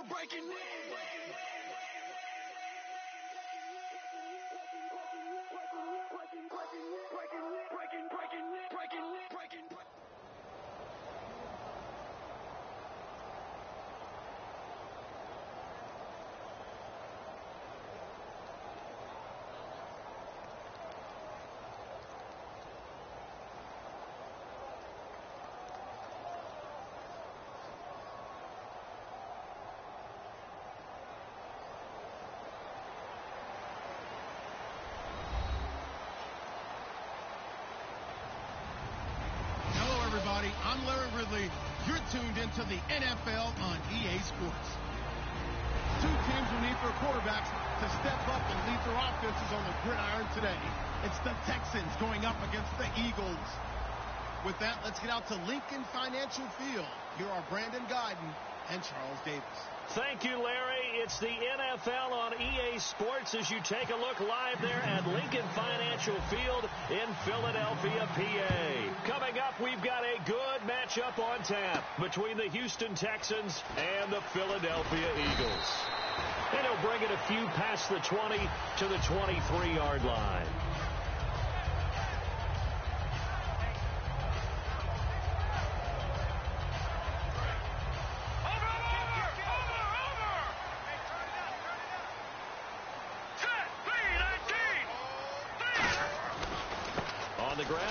breaking news. Everybody, I'm Larry Ridley. You're tuned into the NFL on EA Sports. Two teams will need their quarterbacks to step up and lead their offenses on the gridiron today. It's the Texans going up against the Eagles. With that, let's get out to Lincoln Financial Field. Here are Brandon Guyton and Charles Davis. Thank you, Larry. It's the NFL on EA Sports as you take a look live there at Lincoln Financial Field in Philadelphia, PA. Coming up, we've got a good matchup on tap between the Houston Texans and the Philadelphia Eagles. And he'll bring it a few past the 20 to the 23-yard line.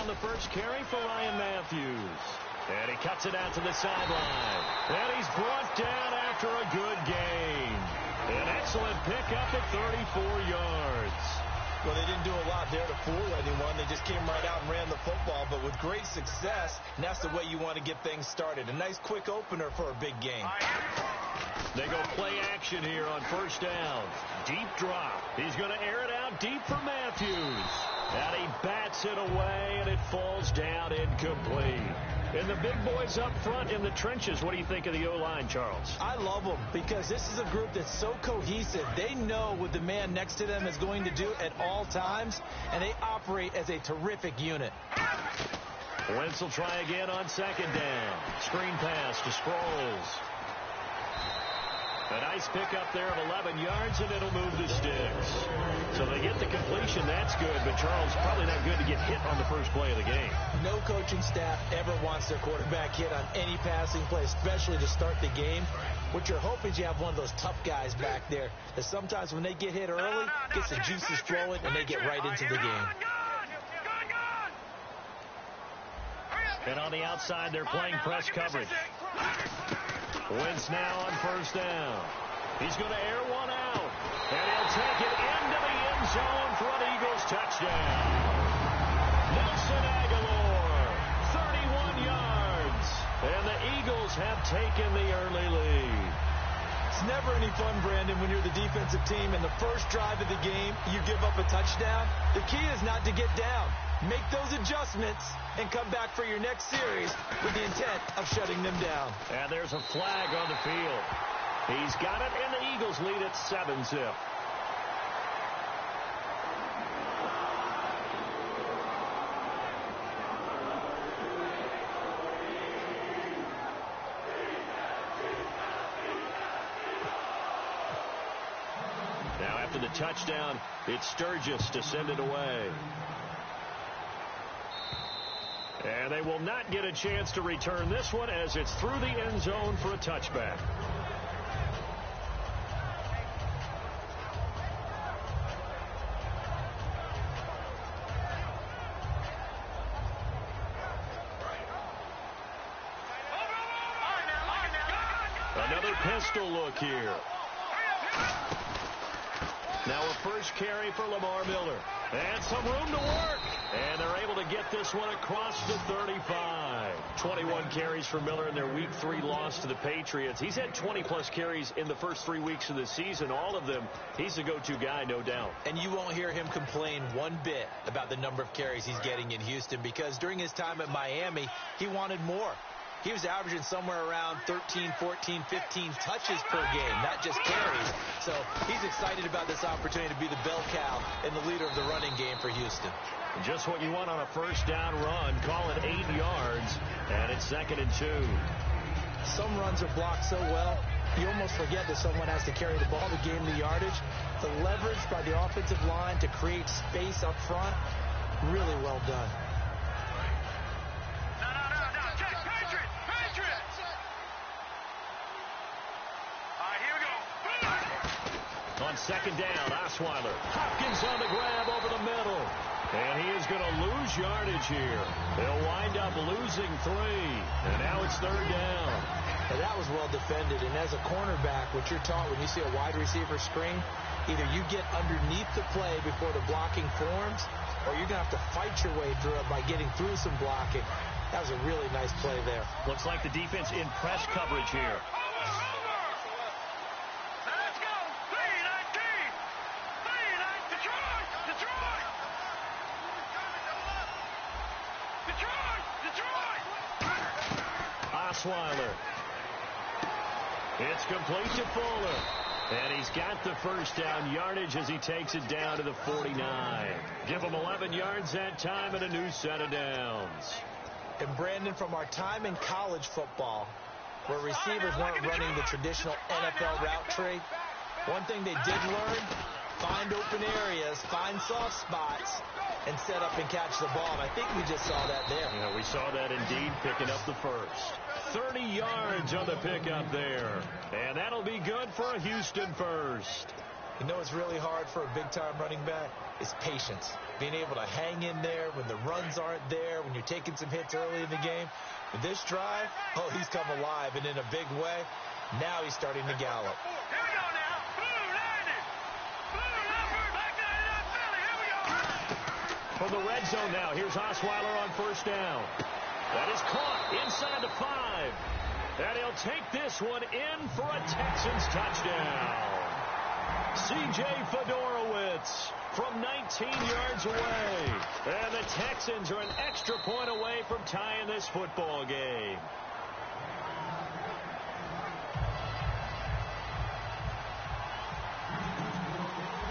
The first carry for Ryan Matthews. And he cuts it out to the sideline. And he's brought down after a good gain. An excellent pickup at 34 yards. Well, they didn't do a lot there to fool anyone. They just came right out and ran the football, but with great success, and that's the way you want to get things started. A nice quick opener for a big game. They go play action here on first down. Deep drop. He's going to air it out deep for Matthews. And he bats it away, and it falls down incomplete. And the big boys up front in the trenches, what do you think of the O-line, Charles? I love them because this is a group that's so cohesive. They know what the man next to them is going to do at all times, and they operate as a terrific unit. Wentz will try again on second down. Screen pass to Sproles. A nice pickup there of 11 yards, and it'll move the sticks. So they get the completion. That's good, but Charles, probably not good to get hit on the first play of the game. No coaching staff ever wants their quarterback hit on any passing play, especially to start the game. What you're hoping is you have one of those tough guys back there that sometimes when they get hit early, gets the juices flowing, and they get right into the game. And on the outside, they're playing press coverage. Wentz now on first down. He's going to air one out. And he'll take it into the end zone for an Eagles touchdown. Nelson Aguilar, 31 yards. And the Eagles have taken the early lead. It's never any fun, Brandon, when you're the defensive team and the first drive of the game, you give up a touchdown. The key is not to get down. Make those adjustments and come back for your next series with the intent of shutting them down. And there's a flag on the field. He's got it, and the Eagles lead at 7-zip. Now after the touchdown, it's Sturgis to send it away. And they will not get a chance to return this one as it's through the end zone for a touchback. Another pistol look here. Now a first carry for Lamar Miller. And some room to work. And they're able to get this one across the 35. 21 carries for Miller in their Week 3 loss to the Patriots. He's had 20-plus carries in the first 3 weeks of the season. All of them, he's a go-to guy, no doubt. And you won't hear him complain one bit about the number of carries he's getting in Houston because during his time at Miami, he wanted more. He was averaging somewhere around 13, 14, 15 touches per game, not just carries. So he's excited about this opportunity to be the bell cow and the leader of the running game for Houston. Just what you want on a first down run. Call it 8 yards, and it's 2nd and 2. Some runs are blocked so well, you almost forget that someone has to carry the ball to gain the yardage. The leverage by the offensive line to create space up front, really well done. On second down, Osweiler. Hopkins on the grab over the middle. And he is going to lose yardage here. They'll wind up losing 3. And now it's third down. And that was well defended. And as a cornerback, what you're taught when you see a wide receiver screen, either you get underneath the play before the blocking forms, or you're going to have to fight your way through it by getting through some blocking. That was a really nice play there. Looks like the defense in press coverage here. Osweiler. It's complete to Fuller. And he's got the first down yardage as he takes it down to the 49. Give him 11 yards that time and a new set of downs. And Brandon, from our time in college football, where receivers weren't running the traditional NFL route tree, one thing they did learn, find open areas, find soft spots, and set up and catch the ball. And I think we just saw that there. Yeah, we saw that indeed, picking up the first. 30 yards on the pickup there. And that'll be good for a Houston first. You know what's really hard for a big-time running back? Is patience. Being able to hang in there when the runs aren't there, when you're taking some hits early in the game. With this drive, oh, he's come alive, and in a big way. Now he's starting to gallop. Here we go now. Blue 90. Blue number. Back to Philly. Here we go. From the red zone now, here's Osweiler on first down. That is caught inside the 5. And he'll take this one in for a Texans touchdown. C.J. Fedorowicz from 19 yards away. And the Texans are an extra point away from tying this football game.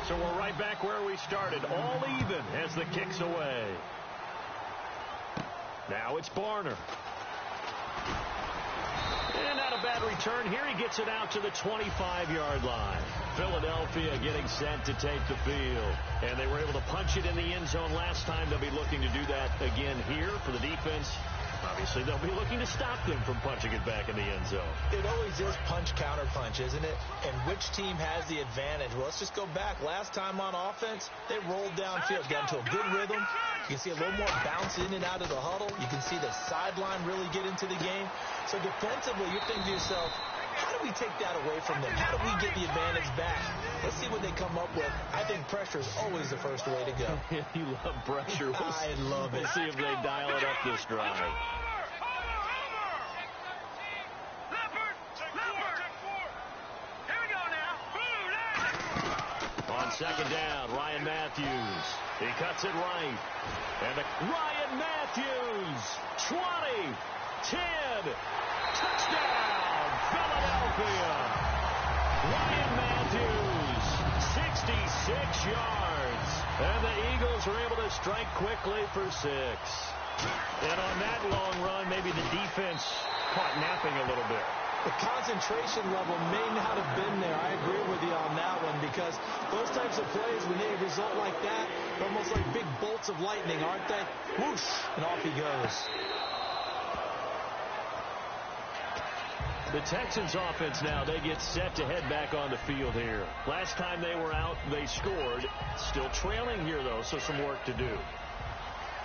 So we're right back where we started, all even as the kick's away. Now it's Barner. And not a bad return here. He gets it out to the 25-yard line. Philadelphia getting set to take the field. And they were able to punch it in the end zone last time. They'll be looking to do that again here for the defense. Obviously, they'll be looking to stop them from punching it back in the end zone. It always is punch-counter-punch, isn't it? And which team has the advantage? Well, let's just go back. Last time on offense, they rolled downfield, got into a good rhythm. You can see a little more bounce in and out of the huddle. You can see the sideline really get into the game. So defensively, you're thinking to yourself, how do we take that away from them? How do we get the advantage back? Let's see what they come up with. I think pressure is always the first way to go. You love pressure. I love it. We'll see if they dial it up this drive. On second down, Ryan Matthews. He cuts it right. And Ryan Matthews, 20, 10, touchdown, Philadelphia. Ryan Matthews, 66 yards. And the Eagles are able to strike quickly for 6. And on that long run, maybe the defense caught napping a little bit. The concentration level may not have been there. I agree with you on that one, because those types of plays, when they result like that, they're almost like big bolts of lightning, aren't they? Whoosh, and off he goes. The Texans offense now, they get set to head back on the field here. Last time they were out, they scored. Still trailing here, though, so some work to do.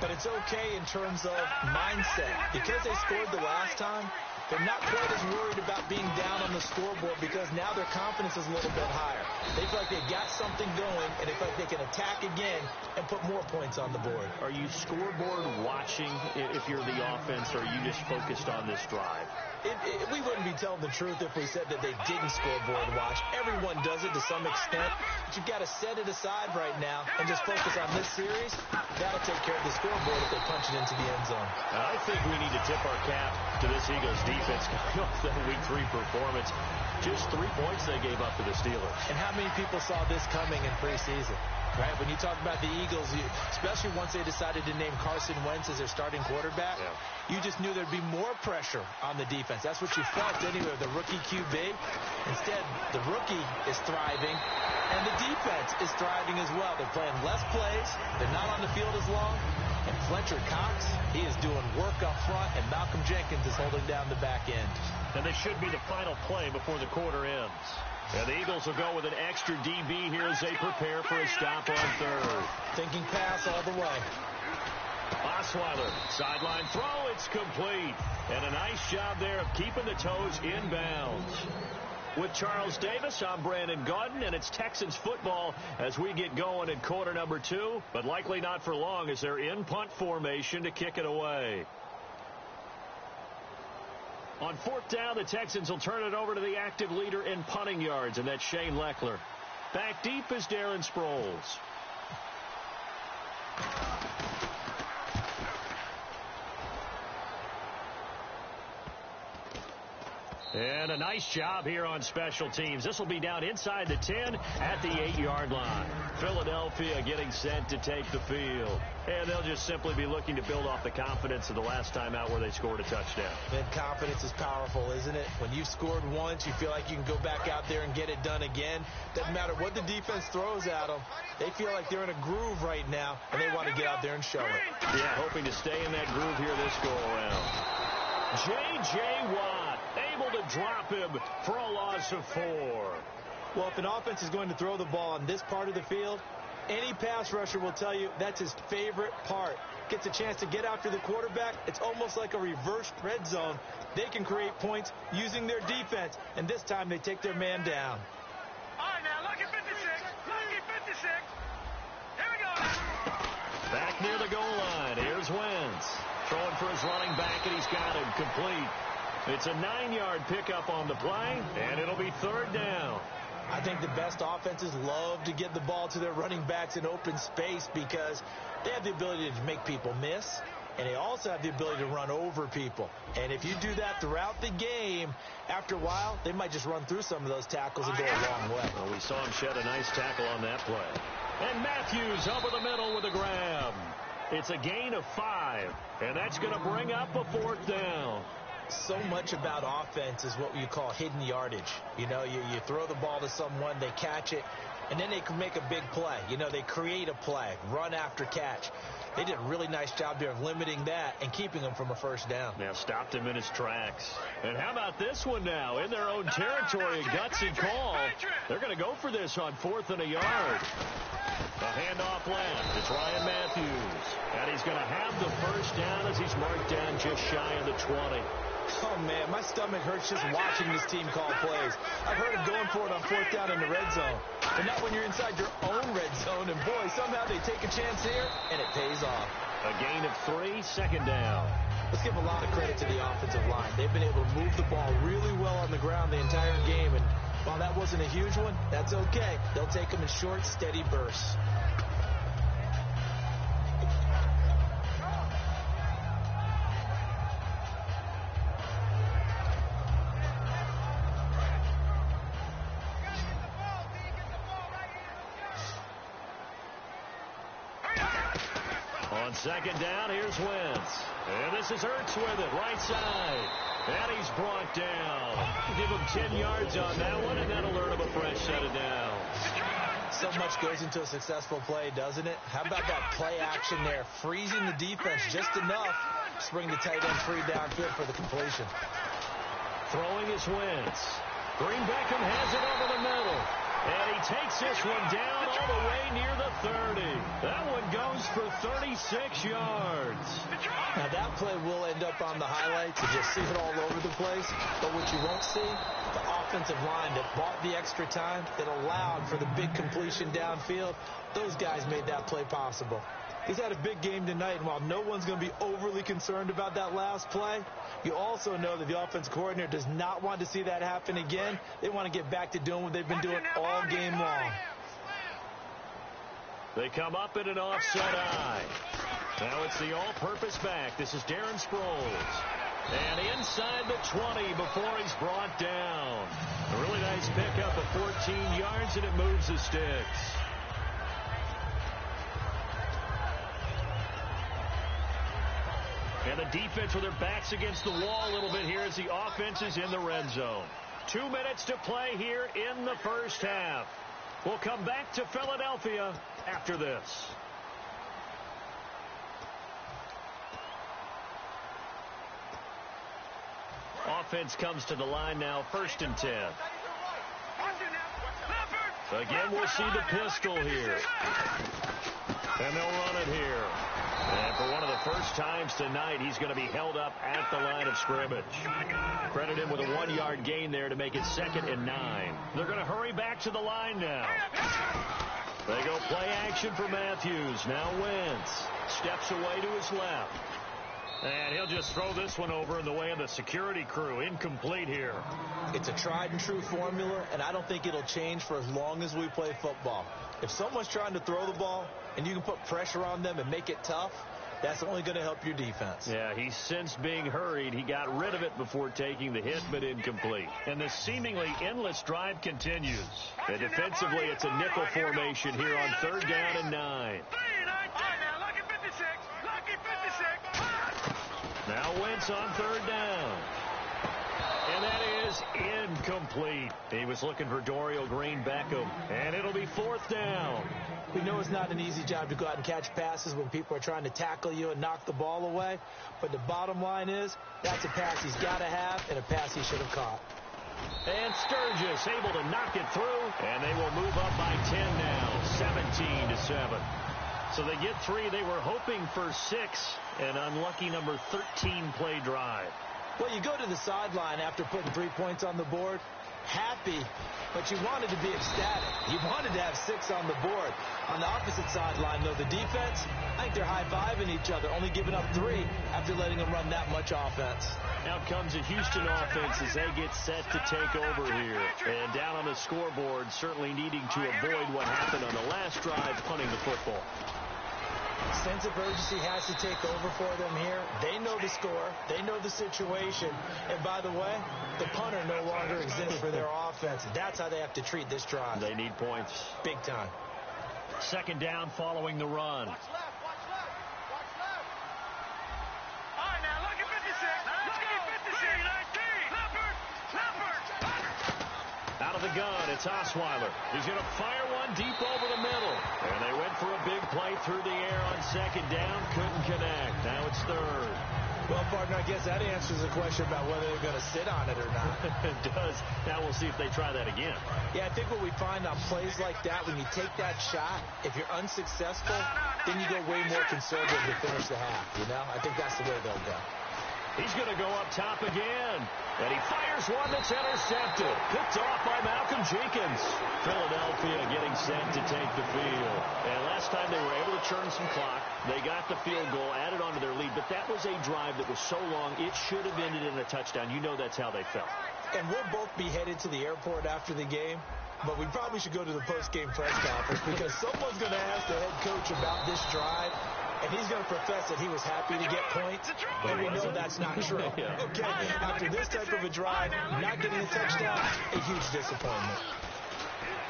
But it's okay in terms of mindset. Because they scored the last time, they're not quite as worried about being down on the scoreboard, because now their confidence is a little bit higher. They feel like they got something going, and they feel like they can attack again and put more points on the board. Are you scoreboard watching if you're the offense, or are you just focused on this drive? We wouldn't be telling the truth if we said that they didn't scoreboard watch. Everyone does it to some extent, but you've got to set it aside right now and just focus on this series. That'll take care of the scoreboard if they punch it into the end zone. I think we need to tip our cap to this Eagles defense coming off that Week 3 performance. Just 3 points they gave up to the Steelers. And how many people saw this coming in preseason? Right, when you talk about the Eagles, especially once they decided to name Carson Wentz as their starting quarterback, you just knew there'd be more pressure on the defense. That's what you felt anyway with the rookie QB. Instead, the rookie is thriving, and the defense is thriving as well. They're playing less plays. They're not on the field as long. And Fletcher Cox, he is doing work up front, and Malcolm Jenkins is holding down the back end. And this should be the final play before the quarter ends. And the Eagles will go with an extra DB here as they prepare for a stop on third. Thinking pass all the way. Osweiler, sideline throw, it's complete. And a nice job there of keeping the toes in bounds. With Charles Davis, I'm Brandon Gaudin, and it's Texans football as we get going in quarter number 2, but likely not for long as they're in punt formation to kick it away. On fourth down, the Texans will turn it over to the active leader in punting yards, and that's Shane Lechler. Back deep is Darren Sproles. And a nice job here on special teams. This will be down inside the 10 at the 8-yard line. Philadelphia getting set to take the field. And they'll just simply be looking to build off the confidence of the last time out where they scored a touchdown. And confidence is powerful, isn't it? When you've scored once, you feel like you can go back out there and get it done again. Doesn't matter what the defense throws at them. They feel like they're in a groove right now, and they want to get out there and show it. Yeah, hoping to stay in that groove here this go-around. J.J. Watt able to drop him for a loss of 4. Well, if an offense is going to throw the ball on this part of the field, any pass rusher will tell you that's his favorite part. Gets a chance to get after the quarterback. It's almost like a reverse red zone. They can create points using their defense, and this time they take their man down. All right, now, look at 56. Look at 56. Here we go now. Back near the goal line. Here's Wentz. Throwing for his running back, and he's got him complete. It's a 9-yard pickup on the play, and it'll be third down. I think the best offenses love to get the ball to their running backs in open space because they have the ability to make people miss, and they also have the ability to run over people. And if you do that throughout the game, after a while, they might just run through some of those tackles and go a long way. Well, we saw him shed a nice tackle on that play. And Matthews over the middle with a grab. It's a gain of 5, and that's going to bring up a fourth down. So much about offense is what you call hidden yardage. You know, you throw the ball to someone, they catch it, and then they can make a big play. You know, they create a play, run after catch. They did a really nice job there of limiting that and keeping him from a first down. Now stopped him in his tracks. And how about this one now? In their own territory, a gutsy call. They're going to go for this on 4th and a yard. A handoff left. It's Ryan Matthews. And he's going to have the first down as he's marked down just shy of the 20. Oh, man, my stomach hurts just watching this team call plays. I've heard of going for it on 4th down in the red zone, but not when you're inside your own red zone. And, boy, somehow they take a chance here, and it pays off. A gain of 3, second down. Let's give a lot of credit to the offensive line. They've been able to move the ball really well on the ground the entire game, and while that wasn't a huge one, that's okay. They'll take them in short, steady bursts. On second down, here's Wentz. And this is Ertz with it, right side. And he's brought down. Give him 10 yards on that one, and that'll earn him a fresh set of downs. So much goes into a successful play, doesn't it? How about that play action there? Freezing the defense just enough to bring the tight end free downfield for the completion. Throwing is Wentz. Green Beckham has it over the middle. And he takes this one down all the way near the 30. That one goes for 36 yards. Now, that play will end up on the highlights. You just see it all over the place. But what you won't see, the offensive line that bought the extra time, that allowed for the big completion downfield, those guys made that play possible. He's had a big game tonight, and while no one's going to be overly concerned about that last play, you also know that the offensive coordinator does not want to see that happen again. They want to get back to doing what they've been doing all game long. They come up in an offset eye. Now it's the all-purpose back. This is Darren Sproles. And inside the 20 before he's brought down. A really nice pickup of 14 yards, and it moves the sticks. the defense with their backs against the wall a little bit here as the offense is in the red zone. 2 minutes to play here in the first half. We'll come back to Philadelphia after this. Offense comes to the line now, 1st and 10. Again, we'll see the pistol here. And they'll run it here. And for one of the first times tonight, he's going to be held up at the line of scrimmage. Credit him with a 1-yard gain there to make it 2nd and 9. They're going to hurry back to the line now. They go play action for Matthews. Now Wentz steps away to his left. And he'll just throw this one over in the way of the security crew. Incomplete here. It's a tried-and-true formula, and I don't think it'll change for as long as we play football. If someone's trying to throw the ball and you can put pressure on them and make it tough, that's only going to help your defense. Yeah, he's since being hurried. He got rid of it before taking the hit, but incomplete. And the seemingly endless drive continues. And defensively, it's a nickel formation here on 3rd down and 9. Now Wentz on 3rd down. And that is incomplete. He was looking for Dorial Green-Beckham. And it'll be 4th down. We know it's not an easy job to go out and catch passes when people are trying to tackle you and knock the ball away. But the bottom line is, that's a pass he's got to have and a pass he should have caught. And Sturgis able to knock it through. And they will move up by 10 now, 17-7. So they get 3. They were hoping for 6. An unlucky number 13 play drive. Well, you go to the sideline after putting 3 points on the board, happy, but you wanted to be ecstatic. You wanted to have 6 on the board. On the opposite sideline, though, the defense, I think they're high-fiving each other, only giving up 3 after letting them run that much offense. Out comes the Houston offense as they get set to take over here. And down on the scoreboard, certainly needing to avoid what happened on the last drive, punting the football. Sense of urgency has to take over for them here. They know the score. They know the situation. And by the way, the punter no longer exists for their offense. That's how they have to treat this drive. They need points. Big time. 2nd down following the run. Watch left. All right, now look at 56. Look at 56. Out of the gun, it's Osweiler. He's going to fire one deep over the middle. And they went for a big play through the air on 2nd down. Couldn't connect. Now it's 3rd. Well, partner, I guess that answers the question about whether they're going to sit on it or not. It does. Now we'll see if they try that again. Yeah, I think what we find on plays like that, when you take that shot, if you're unsuccessful, then you go way more conservative to finish the half, you know? I think that's the way they'll go. He's going to go up top again. And he fires one that's intercepted. Picked off by Malcolm Jenkins. Philadelphia getting set to take the field. And last time they were able to churn some clock. They got the field goal, added on to their lead. But that was a drive that was so long, it should have ended in a touchdown. You know that's how they felt. And we'll both be headed to the airport after the game. But we probably should go to the post-game press conference because someone's going to ask the head coach about this drive. And he's going to profess that he was happy to get points, and we know that's not true. Okay, after this type of a drive, not getting a touchdown, a huge disappointment.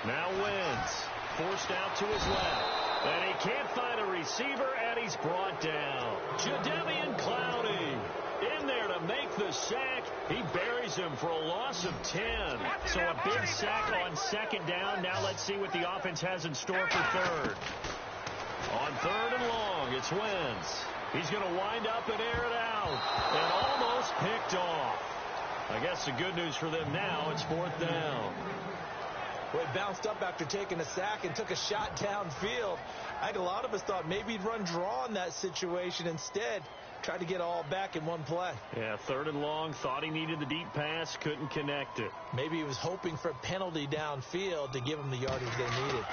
Now Wentz, forced out to his left. And he can't find a receiver, and he's brought down. Jadeveon Clowney in there to make the sack. He buries him for a loss of 10. So a big sack on 2nd down. Now let's see what the offense has in store for 3rd. On 3rd and long, it's Wentz. He's going to wind up and air it out. And almost picked off. I guess the good news for them now, it's 4th down. Well, he bounced up after taking a sack and took a shot downfield. I think a lot of us thought maybe he'd run draw in that situation. Instead, tried to get all back in one play. Yeah, 3rd and long, thought he needed the deep pass, couldn't connect it. Maybe he was hoping for a penalty downfield to give him the yardage they needed.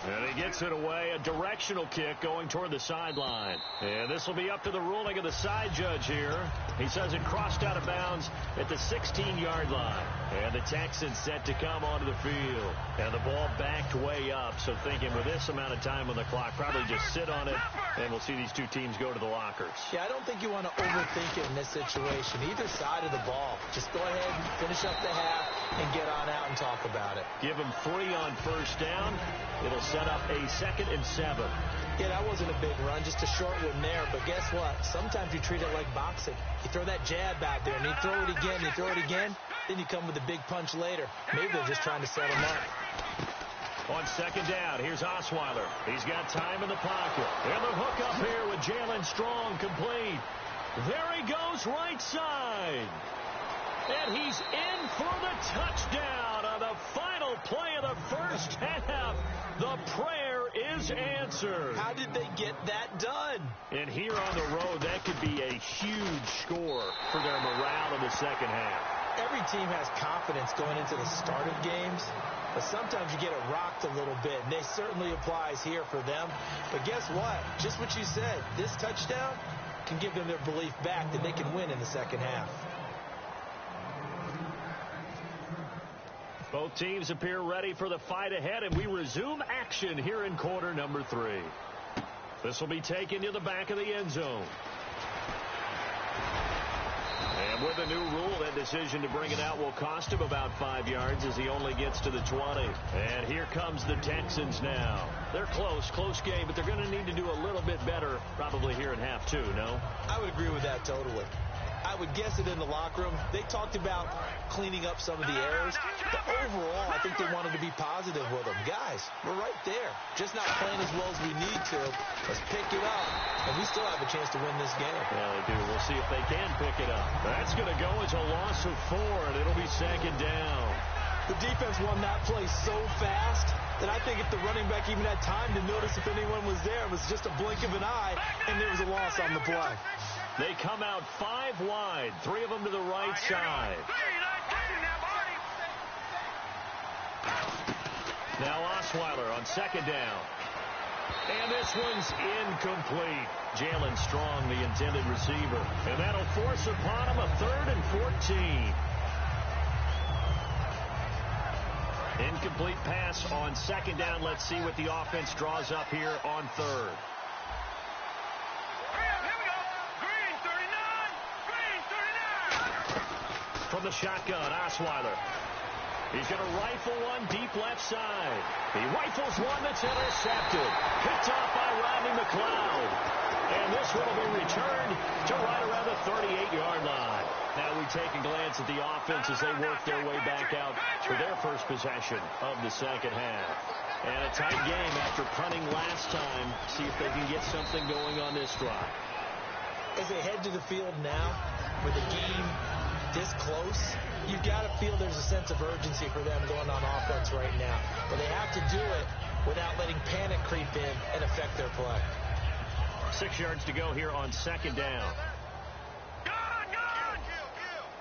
And he gets it away, a directional kick going toward the sideline. And this will be up to the ruling of the side judge here. He says it crossed out of bounds at the 16-yard line. And the Texans set to come onto the field. And the ball backed way up. So thinking with this amount of time on the clock, probably just sit on it. And we'll see these two teams go to the lockers. Yeah, I don't think you want to overthink it in this situation. Either side of the ball. Just go ahead and finish up the half and get on out and talk about it. Give them 3 on 1st down. It'll set up a 2nd and 7. Yeah, that wasn't a big run, just a short one there. But guess what? Sometimes you treat it like boxing. You throw that jab out there, and you throw it again, you throw it again, then you come with a big punch later. Maybe they're just trying to set him up. On second down, here's Osweiler. He's got time in the pocket. And the hook up here with Jalen Strong complete. There he goes right side. And he's in for the touchdown on the final play of the first half. The prayer is answered. How did they get that done? And here on the road, that could be a huge score for their morale in the second half. Every team has confidence going into the start of games, but sometimes you get it rocked a little bit, and it certainly applies here for them. But guess what? Just what you said, this touchdown can give them their belief back that they can win in the second half. Both teams appear ready for the fight ahead, and we resume action here in quarter number 3. This will be taken to the back of the end zone. And with the new rule, that decision to bring it out will cost him about 5 yards as he only gets to the 20. And here comes the Texans now. They're close game, but they're going to need to do a little bit better probably here in half 2, no? I would agree with that totally. I would guess it in the locker room. They talked about cleaning up some of the errors, but overall, I think they wanted to be positive with them. Guys, we're right there. Just not playing as well as we need to. Let's pick it up, and we still have a chance to win this game. Yeah, they do. We'll see if they can pick it up. That's going to go as a loss of 4, and it'll be second down. The defense won that play so fast that I think if the running back even had time to notice if anyone was there, it was just a blink of an eye, and there was a loss on the play. They come out 5 wide, 3 of them to the right side. Now Osweiler on second down. And this one's incomplete. Jalen Strong, the intended receiver. And that'll force upon him a 3rd and 14. Incomplete pass on second down. Let's see what the offense draws up here on 3rd. From the shotgun, Osweiler. He's going to rifle one deep left side. He rifles one that's intercepted. Picked off by Rodney McLeod. And this one will be returned to right around the 38-yard line. Now we take a glance at the offense as they work their way back out for their first possession of the second half. And a tight game after punting last time. See if they can get something going on this drive. As they head to the field now with the game this close, you've got to feel there's a sense of urgency for them going on offense right now. But they have to do it without letting panic creep in and affect their play. 6 yards to go here on second down.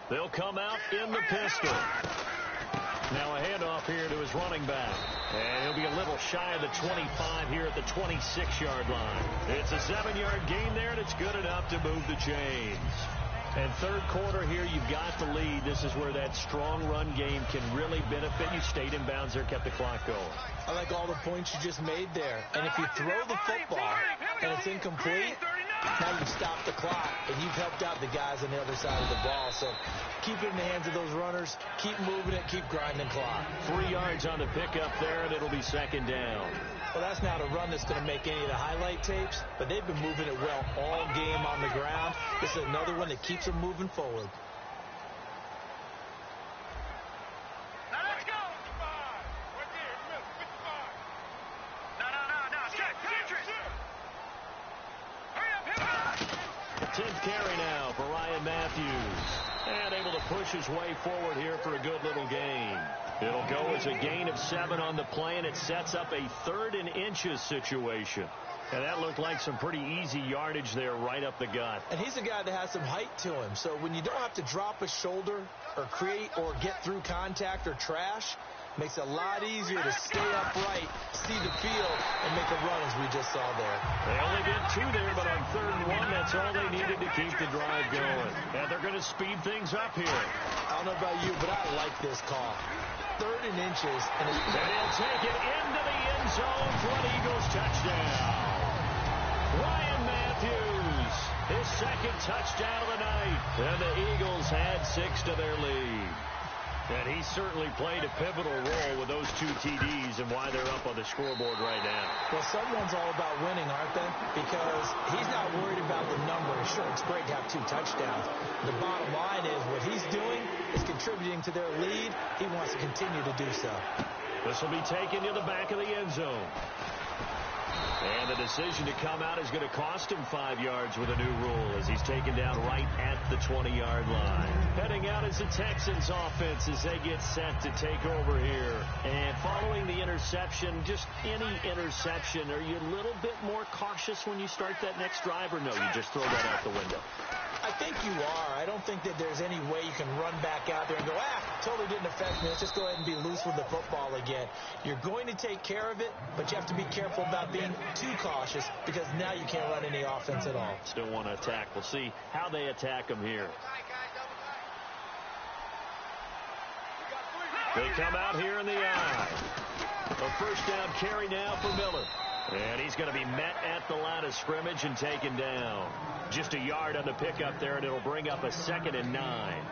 They'll come out in the pistol. Now a handoff here to his running back. And he'll be a little shy of the 25 here at the 26-yard line. It's a 7-yard gain there, and it's good enough to move the chains. And third quarter here, you've got the lead. This is where that strong run game can really benefit you. Stayed in bounds there, kept the clock going. I like all the points you just made there. And if you throw the football and it's incomplete, now you've stopped the clock and you've helped out the guys on the other side of the ball. So keep it in the hands of those runners. Keep moving it. Keep grinding clock. 3 yards on the pickup there, and it'll be second down. Well, that's not a run that's going to make any of the highlight tapes, but they've been moving it well all game on the ground. This is another one that keeps them moving forward. Now let's go. No. Check. Hurry up. 10th carry now for Ryan Matthews. And able to push his way forward here for a good little gain. It'll go as a gain of 7 on the play, and it sets up a 3rd and inches situation. And that looked like some pretty easy yardage there right up the gut. And he's a guy that has some height to him. So when you don't have to drop a shoulder or create or get through contact or trash, makes it a lot easier to stay upright, see the field, and make a run as we just saw there. They only did 2 there, but on 3rd and 1, that's all they needed to keep the drive going. And they're going to speed things up here. I don't know about you, but I like this call. 3rd and inches. And they'll take it into the end zone for an Eagles touchdown. Ryan Matthews, his 2nd touchdown of the night. And the Eagles had 6 to their lead. And he certainly played a pivotal role with those 2 TDs and why they're up on the scoreboard right now. Well, someone's all about winning, aren't they? Because he's not worried about the numbers. Sure, it's great to have 2 touchdowns. The bottom line is what he's doing is contributing to their lead. He wants to continue to do so. This will be taken to the back of the end zone. And the decision to come out is going to cost him 5 yards with a new rule as he's taken down right at the 20-yard line. Heading out is the Texans offense as they get set to take over here. And following the interception, just any interception, are you a little bit more cautious when you start that next drive, or no, you just throw that out the window? I think you are. I don't think that there's any way you can run back out there and go, totally didn't affect me. Let's just go ahead and be loose with the football again. You're going to take care of it, but you have to be careful about being too cautious because now you can't run any offense at all. Still want to attack. We'll see how they attack them here. They come out here in the eye. A first down carry now for Miller. And he's going to be met at the line of scrimmage and taken down. Just a yard on the pickup there, and it'll bring up a 2nd and 9.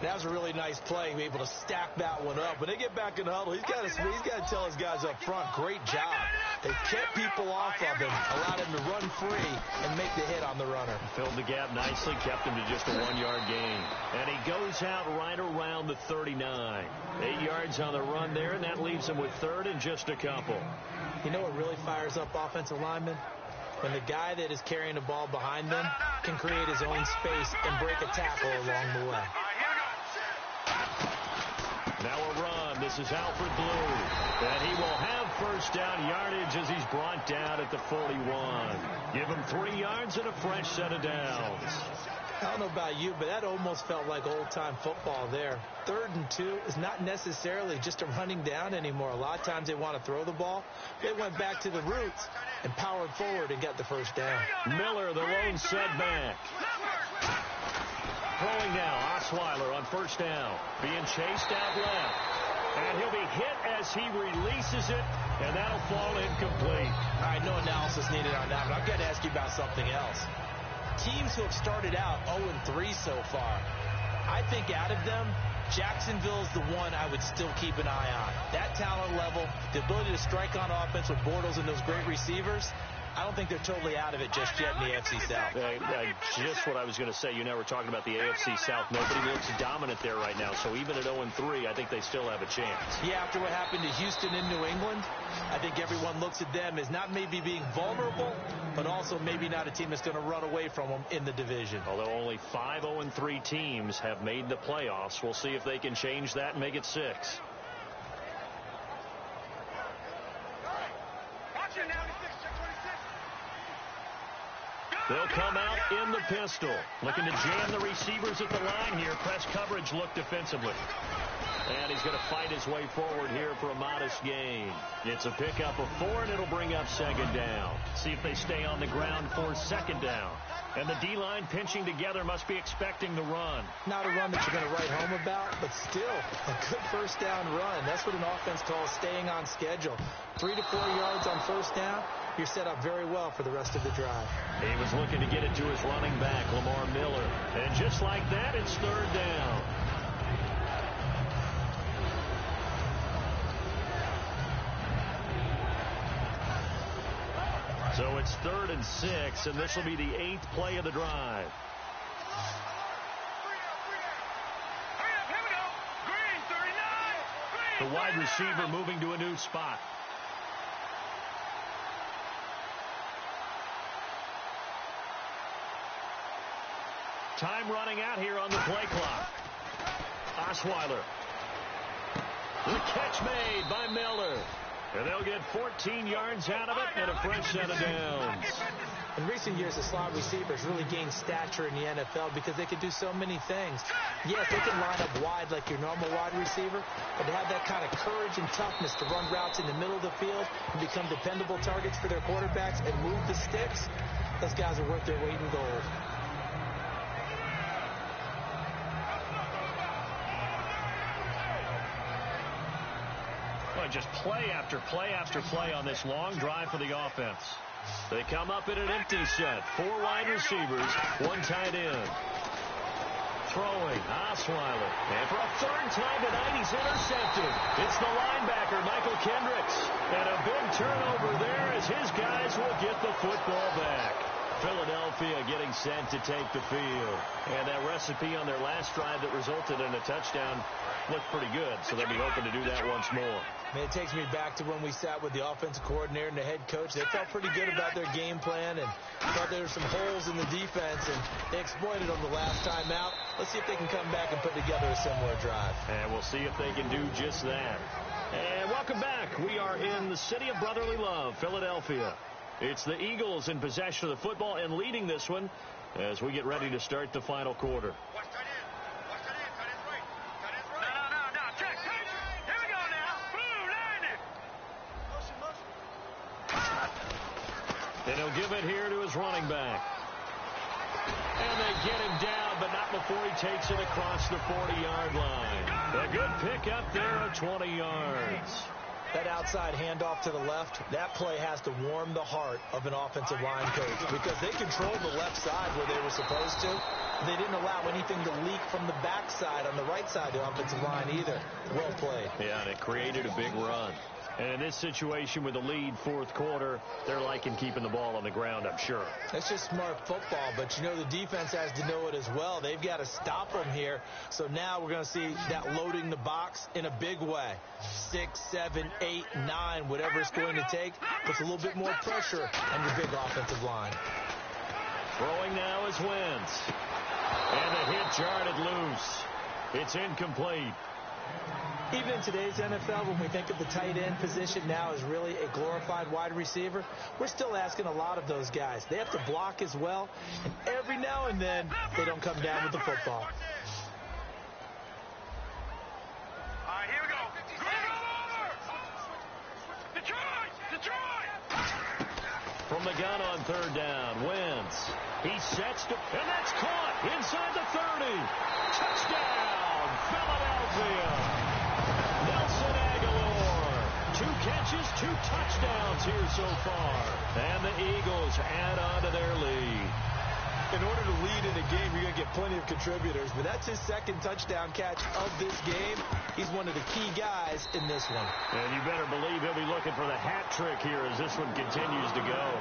That was a really nice play, able to stack that one up. When they get back in the huddle, he's got to tell his guys up front, great job. They kept people off of him, allowed him to run free and make the hit on the runner. Filled the gap nicely, kept him to just a 1-yard gain. And he goes out right around the 39. 8 yards on the run there, and that leaves him with 3rd and just a couple. You know what really fires up offensive linemen? When the guy that is carrying the ball behind them can create his own space and break a tackle along the way. Now a run. This is Alfred Blue. And he will have first down yardage as he's brought down at the 41. Give him 3 yards and a fresh set of downs. I don't know about you, but that almost felt like old-time football there. 3rd and 2 is not necessarily just a running down anymore. A lot of times they want to throw the ball. They went back to the roots and powered forward and got the first down. Miller, the lone setback. Throwing now, Osweiler on first down. Being chased out left. And he'll be hit as he releases it, and that'll fall incomplete. All right, no analysis needed on that, but I've got to ask you about something else. Teams who have started out 0-3 so far, I think out of them, Jacksonville's the one I would still keep an eye on. That talent level, the ability to strike on offense with Bortles and those great receivers, I don't think they're totally out of it just yet in the AFC South. Just what I was going to say. You know, we're talking about the AFC South. Nobody looks dominant there right now. So even at 0-3, I think they still have a chance. Yeah, after what happened to Houston in New England, I think everyone looks at them as not maybe being vulnerable, but also maybe not a team that's going to run away from them in the division. Although only 5 0-3 teams have made the playoffs. We'll see if they can change that and make it 6. They'll come out in the pistol. Looking to jam the receivers at the line here. Press coverage look defensively. And he's going to fight his way forward here for a modest gain. It's a pickup of 4, and it'll bring up 2nd down. See if they stay on the ground for 2nd down. And the D-line pinching together must be expecting the run. Not a run that you're going to write home about, but still a good first down run. That's what an offense calls staying on schedule. 3 to 4 yards on first down. You're set up very well for the rest of the drive. He was looking to get it to his running back, Lamar Miller. And just like that, it's 3rd down. So it's 3rd and 6, and this will be the 8th play of the drive. The wide receiver moving to a new spot. Time running out here on the play clock. Osweiler. The catch made by Miller. And they'll get 14 yards out of it and a fresh set of downs. In recent years, the slot receivers really gained stature in the NFL because they can do so many things. Yes, they can line up wide like your normal wide receiver, but to have that kind of courage and toughness to run routes in the middle of the field and become dependable targets for their quarterbacks and move the sticks, those guys are worth their weight in gold. Just play after play after play on this long drive for the offense. They come up in an empty set. 4 wide receivers, 1 tight end. throwing. Osweiler. And for a third time tonight, he's intercepted. It's the linebacker, Michael Kendricks. And a big turnover there as his guys will get the football back. Philadelphia getting set to take the field. And that recipe on their last drive that resulted in a touchdown looked pretty good, so they'll be hoping to do that once more. Man, it takes me back to when we sat with the offensive coordinator and the head coach. They felt pretty good about their game plan and thought there were some holes in the defense, and they exploited them the last time out. Let's see if they can come back and put together a similar drive. And we'll see if they can do just that. And welcome back. We are in the city of brotherly love, Philadelphia. It's the Eagles in possession of the football and leading this one as we get ready to start the final quarter. Watch tight end. Watch tight end. Tight end's right. Tight end's right. No. Check. Here we go now. Boom. Landed. Motion. And he'll give it here to his running back. And they get him down, but not before he takes it across the 40-yard line. A good pickup there of 20 yards. That outside handoff to the left, that play has to warm the heart of an offensive line coach because they controlled the left side where they were supposed to. They didn't allow anything to leak from the backside on the right side of the offensive line either. Well played. Yeah, and it created a big run. And in this situation with the lead fourth quarter, they're liking keeping the ball on the ground, I'm sure. That's just smart football, but you know the defense has to know it as well. They've got to stop them here. So now we're going to see that loading the box in a big way. 6, 7, 8, 9, whatever it's going to take, puts a little bit more pressure on your big offensive line. Throwing now is Wentz. And the hit jarred loose. It's incomplete. Even in today's NFL, when we think of the tight end position now as really a glorified wide receiver, we're still asking a lot of those guys. They have to block as well, and every now and then they don't come down with the football. All right, here we go. Detroit! From the gun on third down, Wentz. He sets to, and that's caught inside the 30. Touchdown, Philadelphia. Nelson Aguilar, 2 catches, 2 touchdowns here so far. And the Eagles add on to their lead. In order to lead in a game, you're going to get plenty of contributors, but that's his second touchdown catch of this game. He's one of the key guys in this one. And you better believe he'll be looking for the hat trick here as this one continues to go.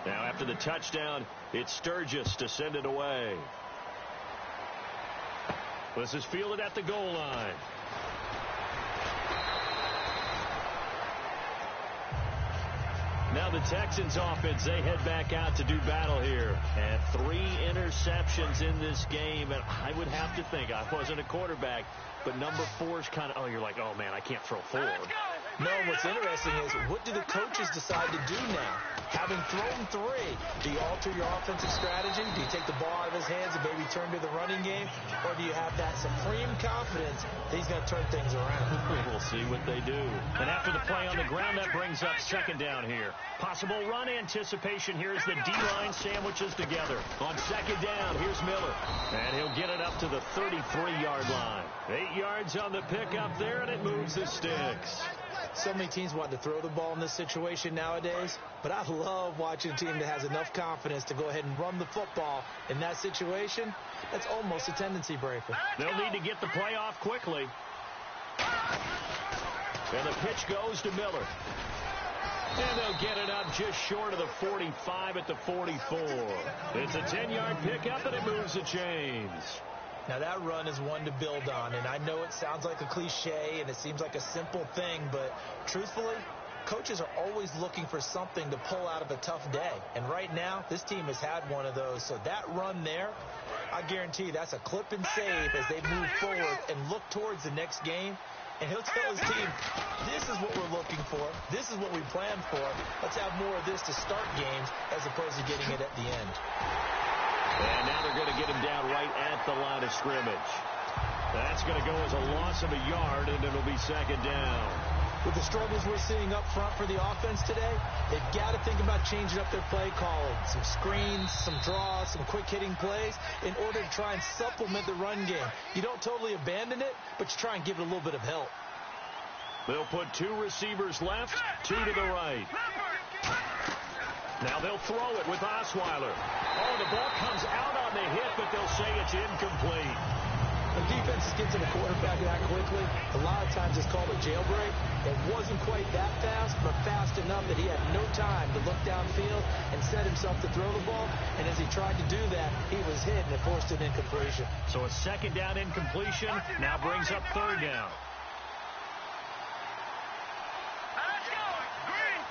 Now after the touchdown, it's Sturgis to send it away. This is fielded at the goal line. Now the Texans offense, they head back out to do battle here. And 3 interceptions in this game. And I would have to think, I wasn't a quarterback, but number 4 is kind of, you're like, oh man, I can't throw 4. No, what's interesting is, what do the coaches decide to do now? Having thrown 3, do you alter your offensive strategy? Do you take the ball out of his hands and maybe turn to the running game? Or do you have that supreme confidence that he's going to turn things around? We'll see what they do. And after the play on the ground, that brings up second down here. Possible run anticipation here as the D-line sandwiches together. On second down, here's Miller. And he'll get it up to the 33-yard line. 8 yards on the pickup there, and it moves the sticks. So many teams want to throw the ball in this situation nowadays, but I love watching a team that has enough confidence to go ahead and run the football in that situation. That's almost a tendency breaker. They'll need to get the play off quickly. And the pitch goes to Miller. And they'll get it up just short of the 45 at the 44. It's a 10-yard pickup, and it moves the chains. Now, that run is one to build on, and I know it sounds like a cliche and it seems like a simple thing, but truthfully, coaches are always looking for something to pull out of a tough day. And right now, this team has had one of those. So that run there, I guarantee that's a clip and save as they move forward and look towards the next game. And he'll tell his team, this is what we're looking for. This is what we planned for. Let's have more of this to start games as opposed to getting it at the end. And now they're going to get him down right at the line of scrimmage. That's going to go as a loss of a yard, and it'll be second down. With the struggles we're seeing up front for the offense today, they've got to think about changing up their play calling. Some screens, some draws, some quick-hitting plays in order to try and supplement the run game. You don't totally abandon it, but you try and give it a little bit of help. They'll put 2 receivers left, 2 to the right. Now they'll throw it with Osweiler. Oh, the ball comes out on the hit, but they'll say it's incomplete. When defenses get to the quarterback that quickly, a lot of times it's called a jailbreak. It wasn't quite that fast, but fast enough that he had no time to look downfield and set himself to throw the ball. And as he tried to do that, he was hit, and it forced an incompletion. So a second down incompletion now brings up third down. Let's go. Green,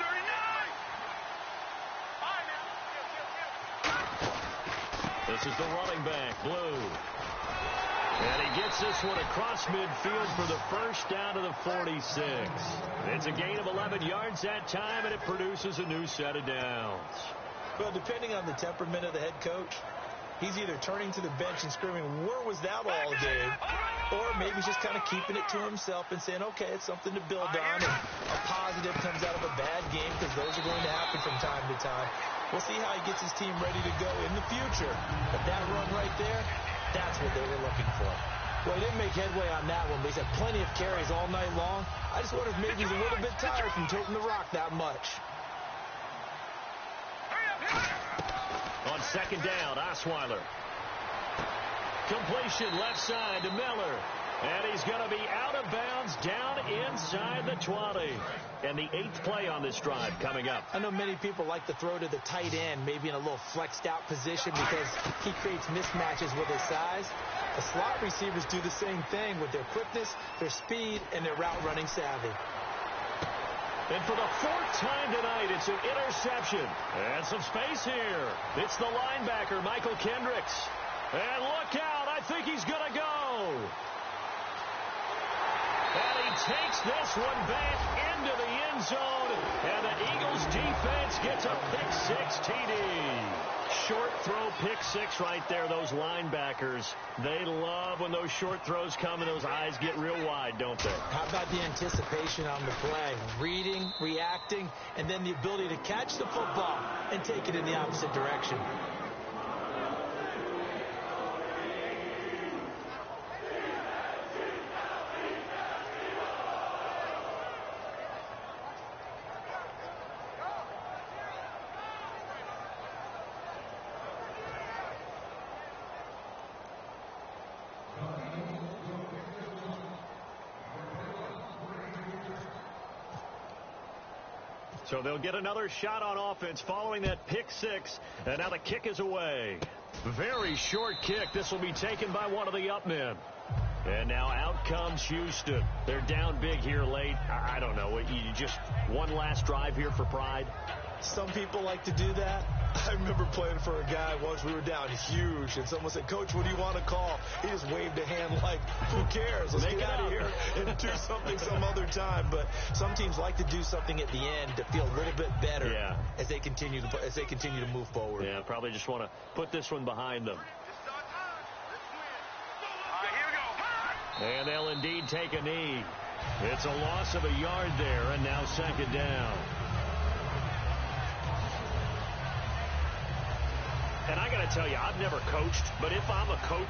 39. This is the running back, Blue. And he gets this one across midfield for the first down to the 46. It's a gain of 11 yards that time, and it produces a new set of downs. Well, depending on the temperament of the head coach, he's either turning to the bench and screaming, where was that all game? Or maybe he's just kind of keeping it to himself and saying, okay, it's something to build on, and a positive comes out of a bad game, because those are going to happen from time to time. We'll see how he gets his team ready to go in the future. But that run right there, that's what they were looking for. Well, he didn't make headway on that one, but he's had plenty of carries all night long. I just wonder if maybe he's a little bit tired from toting the rock that much. On second down, Osweiler. Completion left side to Miller. And he's going to be out of bounds down inside the 20. And the 8th play on this drive coming up. I know many people like to throw to the tight end, maybe in a little flexed out position because he creates mismatches with his size. The slot receivers do the same thing with their quickness, their speed, and their route running savvy. And for the 4th time tonight, it's an interception. And some space here. It's the linebacker, Michael Kendricks. And look out, I think he's going to go. And he takes this one back into the end zone. And the Eagles defense gets a pick-6 TD. Short throw pick-6 right there. Those linebackers, they love when those short throws come and those eyes get real wide, don't they? How about the anticipation on the play? Reading, reacting, and then the ability to catch the football and take it in the opposite direction. So they'll get another shot on offense following that pick-6, and now the kick is away. Very short kick. This will be taken by one of the up men. And now out comes Houston. They're down big here late. I don't know. You just one last drive here for pride? Some people like to do that. I remember playing for a guy once. We were down huge, and someone said, Coach, what do you want to call? He just waved a hand like, who cares? Let's get out of here and do something some other time. But some teams like to do something at the end to feel a little bit better as they continue to move forward. Yeah, probably just want to put this one behind them. All right, here we go. And they'll indeed take a knee. It's a loss of a yard there, and now second down. And I got to tell you, I've never coached, but if I'm a coach,